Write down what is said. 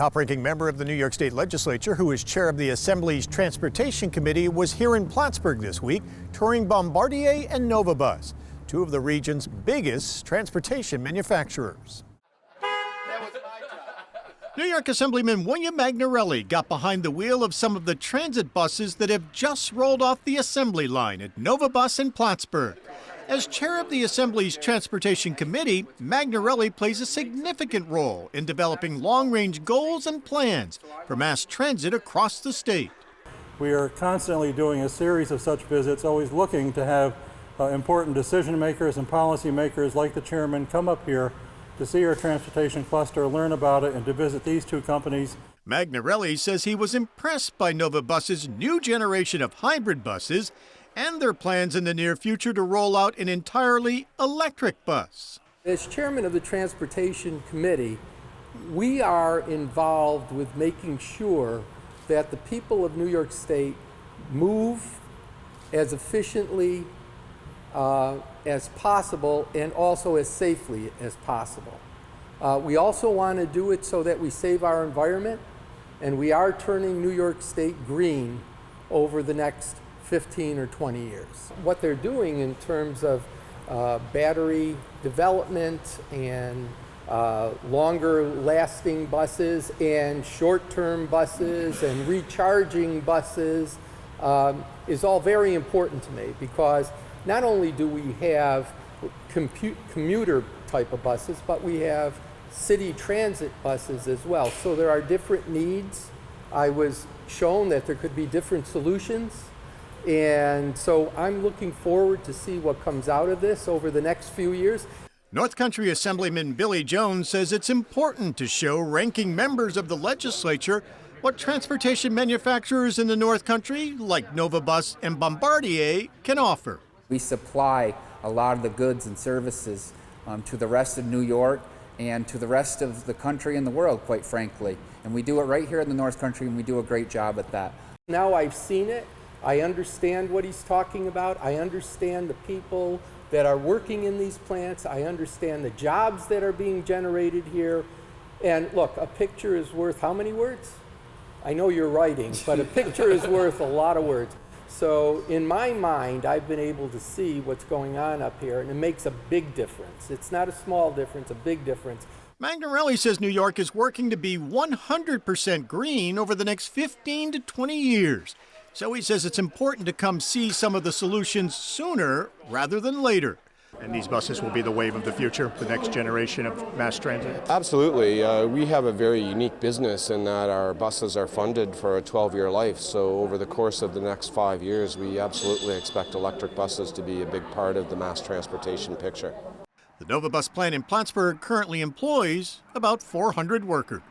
top-ranking member of the New York State Legislature, who is chair of the Assembly's Transportation Committee, was here in Plattsburgh this week, touring Bombardier and Nova Bus, two of the region's biggest transportation manufacturers. New York Assemblyman William Magnarelli got behind the wheel of some of the transit buses that have just rolled off the assembly line at Nova Bus in Plattsburgh. As chair of the Assembly's Transportation Committee, Magnarelli plays a significant role in developing long-range goals and plans for mass transit across the state. We are constantly doing a series of such visits, always looking to have important decision makers and policy makers like the chairman come up here to see our transportation cluster, learn about it, and to visit these two companies. Magnarelli says he was impressed by Nova Bus's new generation of hybrid buses and their plans in the near future to roll out an entirely electric bus. As chairman of the Transportation Committee, we are involved with making sure that the people of New York State move as efficiently as possible and also as safely as possible. We also want to do it so that we save our environment, and we are turning New York State green over the next 15 or 20 years. What they're doing in terms of battery development and longer lasting buses and short-term buses and recharging buses is all very important to me, because not only do we have commuter type of buses, but we have city transit buses as well. So there are different needs. I was shown that there could be different solutions. And so I'm looking forward to see what comes out of this over the next few years. North Country Assemblyman Billy Jones says it's important to show ranking members of the legislature what transportation manufacturers in the North Country, like Nova Bus and Bombardier, can offer. We supply a lot of the goods and services to the rest of New York and to the rest of the country and the world, quite frankly. And we do it right here in the North Country, and we do a great job at that. Now I've seen it. I understand what he's talking about. I understand the people that are working in these plants. I understand the jobs that are being generated here. And look, a picture is worth how many words? I know you're writing, but a picture is worth a lot of words. So in my mind, I've been able to see what's going on up here, and it makes a big difference. It's not a small difference, a big difference. Magnarelli says New York is working to be 100% green over the next 15 to 20 years. So he says it's important to come see some of the solutions sooner rather than later. And these buses will be the wave of the future, the next generation of mass transit. Absolutely. We have a very unique business in that our buses are funded for a 12-year life. So over the course of the next 5 years, we absolutely expect electric buses to be a big part of the mass transportation picture. The Nova Bus plant in Plattsburgh currently employs about 400 workers.